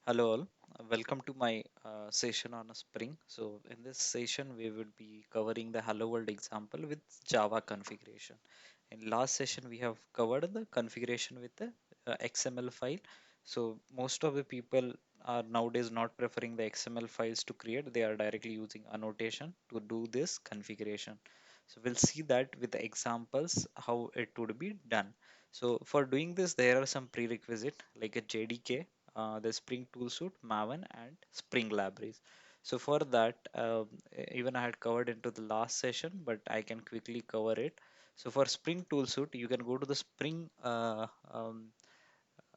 Hello all, welcome to my session on a Spring. So in this session we will be covering the Hello World example with Java configuration. In last session we have covered the configuration with the XML file. So most of the people are nowadays not preferring the XML files to create, they are directly using annotation to do this configuration. So we'll see that with the examples how it would be done. So for doing this there are some prerequisite like a JDK, the Spring Toolsuite, Maven, and Spring Libraries. So for that, even I had covered into the last session, but I can quickly cover it. So for Spring Toolsuite, you can go to the Spring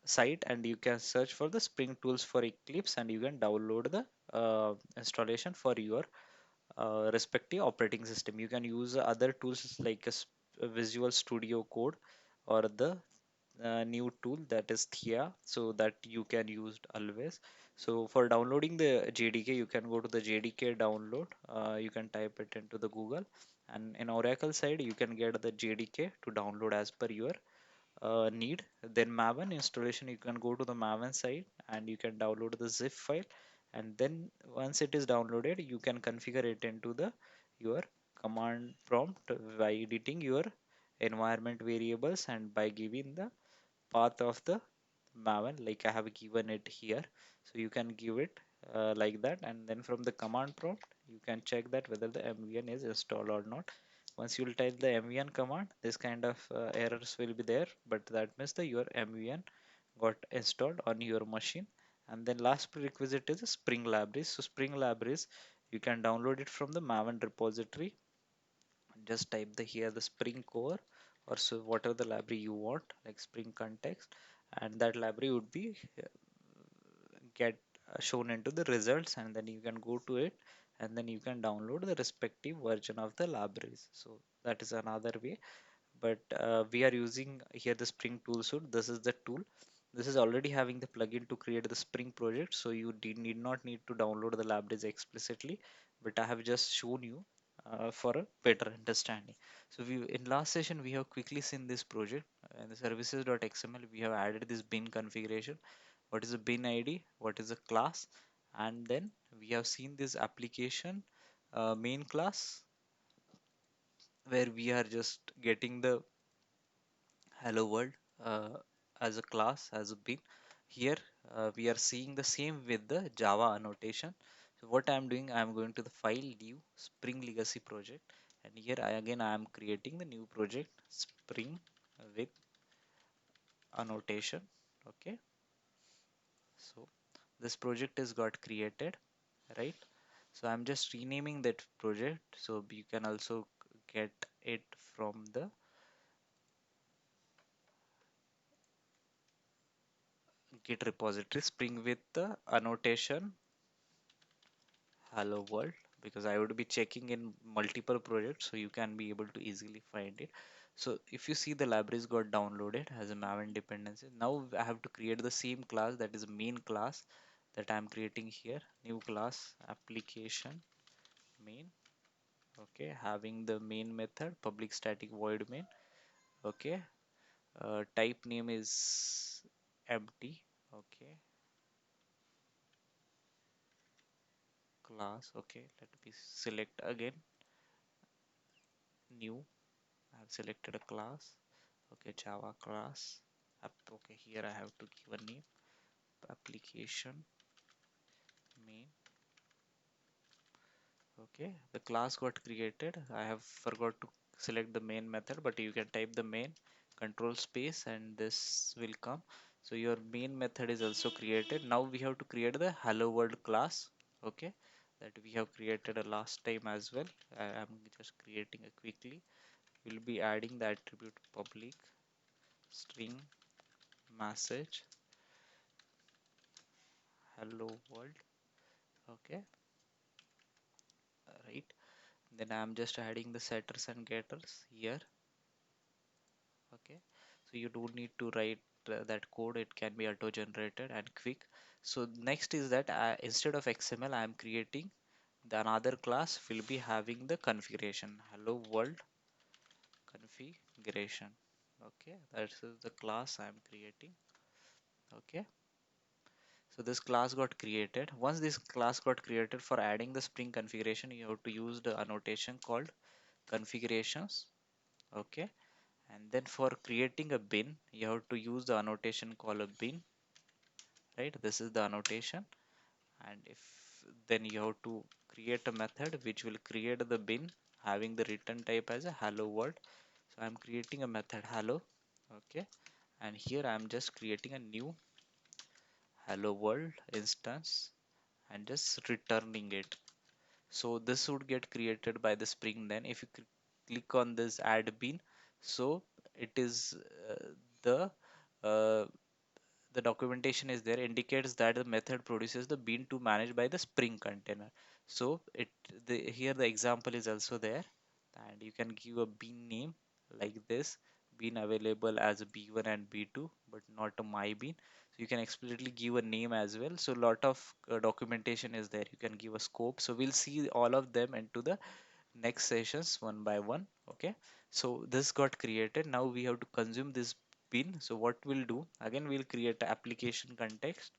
site and you can search for the Spring Tools for Eclipse and you can download the installation for your respective operating system. You can use other tools like a Visual Studio Code or the new tool that is Thea, so that you can use always. So for downloading the JDK you can go to the JDK download, you can type it into the Google, and in Oracle side you can get the JDK to download as per your need. Then Maven installation, you can go to the Maven side and you can download the zip file, and then once it is downloaded you can configure it into the your command prompt by editing your environment variables and by giving the path of the Maven like I have given it here. So you can give it like that, and then from the command prompt you can check that whether the MVN is installed or not. Once you will type the MVN command, this kind of errors will be there, but that means the your MVN got installed on your machine. And then last prerequisite is the Spring Libraries. So Spring Libraries, you can download it from the Maven repository. Just type the here the Spring Core, or so whatever the library you want, like Spring Context, and that library would be get shown into the results, and then you can go to it and then you can download the respective version of the libraries. So that is another way, but we are using here the Spring tool suite. This is the tool. This is already having the plugin to create the Spring project, so you need not need to download the libraries explicitly, but I have just shown you for a better understanding. So we in last session we have quickly seen this project in the services.xml. We have added this bin configuration, what is a bin id, what is a class, and then we have seen this application main class where we are just getting the hello world as a class, as a bin. Here we are seeing the same with the Java annotation. So what I am doing, I am going to the file new Spring Legacy project, and here I am creating the new project Spring with annotation. Okay, so this project is got created, right? So I'm just renaming that project, so you can also get it from the Git repository. Spring with the annotation hello world, because I would be checking in multiple projects, so you can be able to easily find it. So if you see the libraries got downloaded as a Maven dependency, now I have to create the same class, that is main class, that I'm creating here. New class application main. Okay, having the main method public static void main. Okay, type name is empty. Okay, class. Okay, let me select again new. I have selected a class. Okay, Java class. Okay, here I have to give a name application main. Okay, the class got created. I have forgot to select the main method, but you can type the main control space and this will come. So your main method is also created. Now we have to create the hello world class. Okay, that we have created a last time as well. I am just creating it quickly. We'll be adding the attribute public string message hello world. Okay, right. Then I'm just adding the setters and getters here. Okay, so you don't need to write that code, it can be auto generated and quick. So next is that instead of XML I am creating the another class will be having the configuration hello world configuration. Okay, that is the class I am creating. Okay, So this class got created. Once this class got created, for adding the Spring configuration, you have to use the annotation called configurations. Okay. And then for creating a bin, you have to use the annotation called a bin, right? This is the annotation. And if then you have to create a method which will create the bin having the return type as a hello world. So I'm creating a method hello. Okay. And here I'm just creating a new hello world instance and just returning it. So this would get created by the Spring. Then if you click on this add bean, so it is the uh, the documentation is there, indicates that the method produces the bean to manage by the Spring container. So here the example is also there, and you can give a bean name like this, bean available as a b1 and b2 but not a my bean. So you can explicitly give a name as well. So lot of documentation is there. You can give a scope. So we'll see all of them into the next sessions one by one. Okay, so this got created. Now we have to consume this bin. So what we'll do, again we'll create a application context,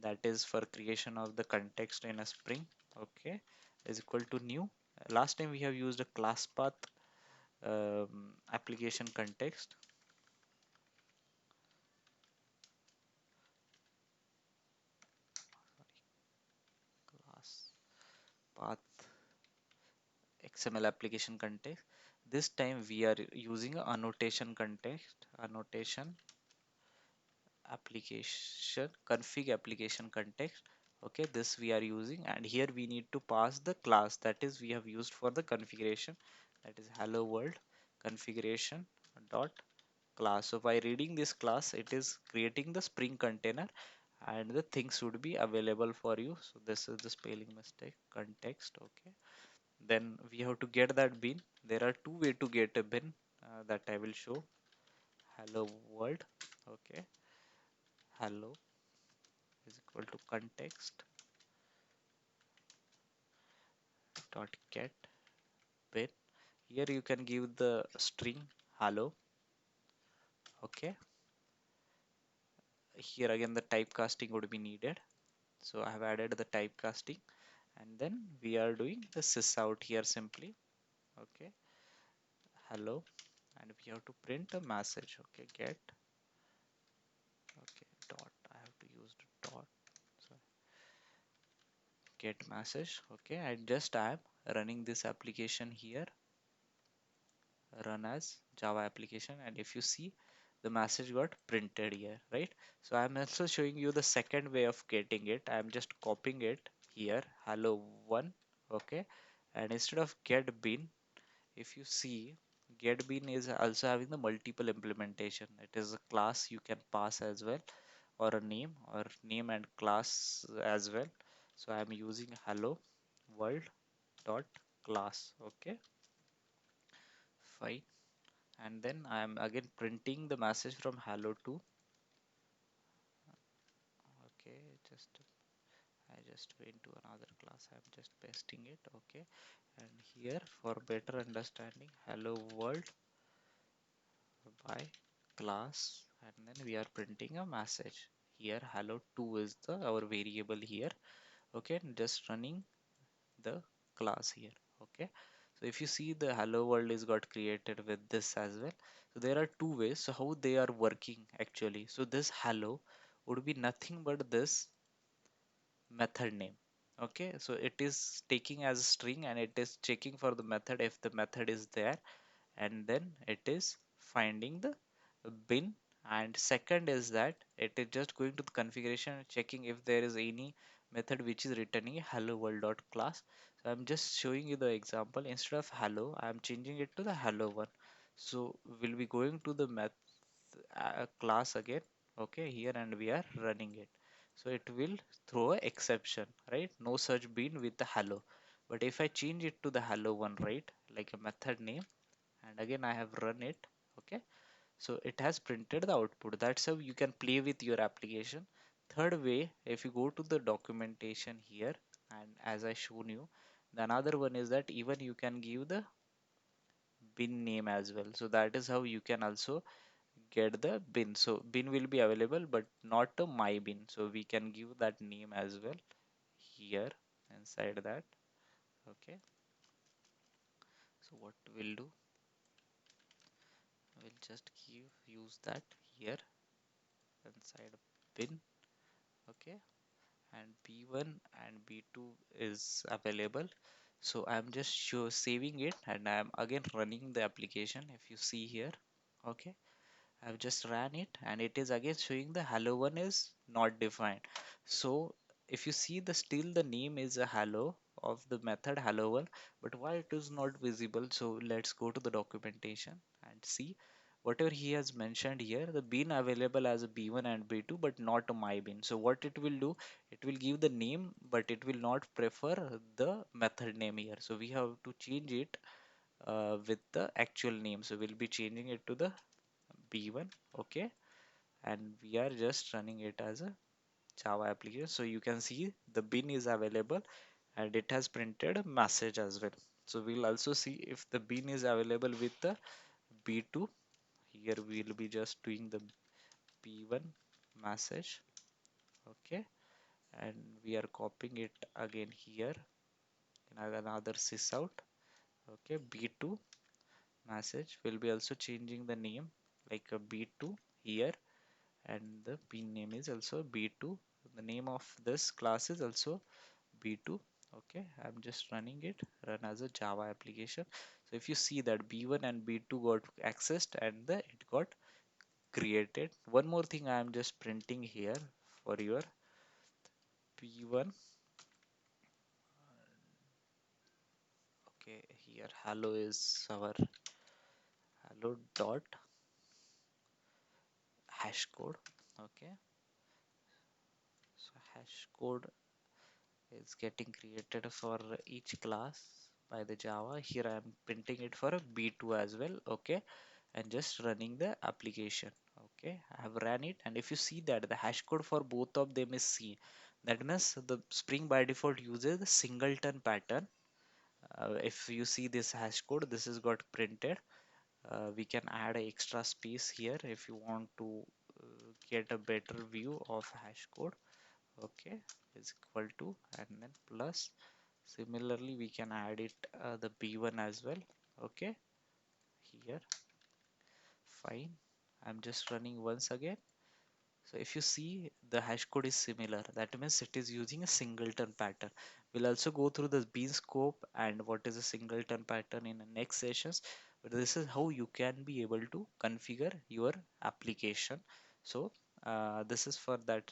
that is for creation of the context in a Spring. Okay, is equal to new. Last time we have used a class path application context. Class path XML application context. This time we are using a annotation context, annotation application config application context. Okay, this we are using, and here we need to pass the class that is we have used for the configuration, that is hello world configuration dot class. So by reading this class, it is creating the Spring container and the things would be available for you. So this is the spelling mistake, context. Okay, then we have to get that bin. There are two way to get a bin that I will show. Hello world. Okay, hello is equal to context dot get bin. Here you can give the string hello. Okay, here again the typecasting would be needed, so I have added the typecasting, and then we are doing the sys out here simply. Okay, hello, and we have to print a message. Okay, get. Okay, dot, I have to use the dot. So get message. Okay, and just I am running this application here, run as Java application, and if you see, the message got printed here, right? So I'm also showing you the second way of getting it. I'm just copying it here, hello one. Okay, and instead of get bin, if you see, get bin is also having the multiple implementation. It is a class you can pass as well, or a name, or name and class as well. So I'm using hello world dot class. Okay, fine. And then I am again printing the message from hello to. Okay, just I just went to another class. I'm just pasting it. Okay, and here for better understanding, hello world by class, and then we are printing a message here. Hello 2 is the our variable here. Okay, and just running the class here. Okay, so if you see, the hello world is got created with this as well. So there are two ways, so how they are working actually. So this hello would be nothing but this method name. Okay, so it is taking as a string and it is checking for the method if the method is there, and then it is finding the bin. And second is that it is just going to the configuration and checking if there is any method which is returning a hello world dot class. So I'm just showing you the example. Instead of hello, I'm changing it to the hello one. So we'll be going to the class again. Okay, here, and we are running it. So it will throw a exception, right? No such bin with the hello. But if I change it to the hello one, right, like a method name, and again I have run it. Okay, so it has printed the output. That's how you can play with your application. Third way, if you go to the documentation here, and as I shown you, the another one is that even you can give the bin name as well. So that is how you can also get the bin. So bin will be available, but not a my bin. So we can give that name as well here inside that. Okay. So what we'll do, we'll just give use that here inside bin. Okay. And B1 and B2 is available. So I'm just saving it and I'm again running the application. If you see here, okay, I've just ran it and it is again showing the hello one is not defined. So if you see the still the name is a hello of the method hello one, but why it is not visible? So let's go to the documentation and see whatever he has mentioned here, the bin available as a b1 and b2 but not a my bin. So what it will do, it will give the name but it will not prefer the method name here. So we have to change it with the actual name. So we'll be changing it to the b1. Okay, and we are just running it as a Java application. So you can see the bin is available and it has printed a message as well. So we'll also see if the bin is available with the b2. Here we'll be just doing the b1 message. Okay, and we are copying it again here in another sysout. Okay, b2 message will be also changing the name like a b2 here, and the bin name is also b2. The name of this class is also b2. Okay, I'm just running it, run as a Java application. So if you see that b1 and b2 got accessed and the it got created. One more thing I am just printing here for your b1. Okay, here hello is our hello dot hash code. Okay, so hash code is getting created for each class by the Java. Here I am printing it for a B2 as well. Okay, and just running the application. Okay, I have ran it, and if you see that the hash code for both of them is C, that means the Spring by default uses the singleton pattern. If you see this hash code, this is got printed. We can add a extra space here if you want to get a better view of hash code. Okay, is equal to and then plus. Similarly, we can add it the b1 as well. Okay, here fine. I'm just running once again. So if you see the hash code is similar, that means it is using a singleton pattern. We'll also go through the bean scope and what is a singleton pattern in the next sessions. But this is how you can be able to configure your application. So this is for that.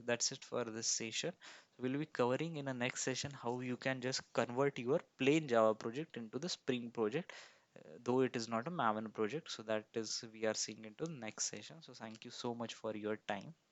That's it for this session. So we'll be covering in the next session how you can just convert your plain Java project into the Spring project, though it is not a Maven project. So that is we are seeing into the next session. So thank you so much for your time.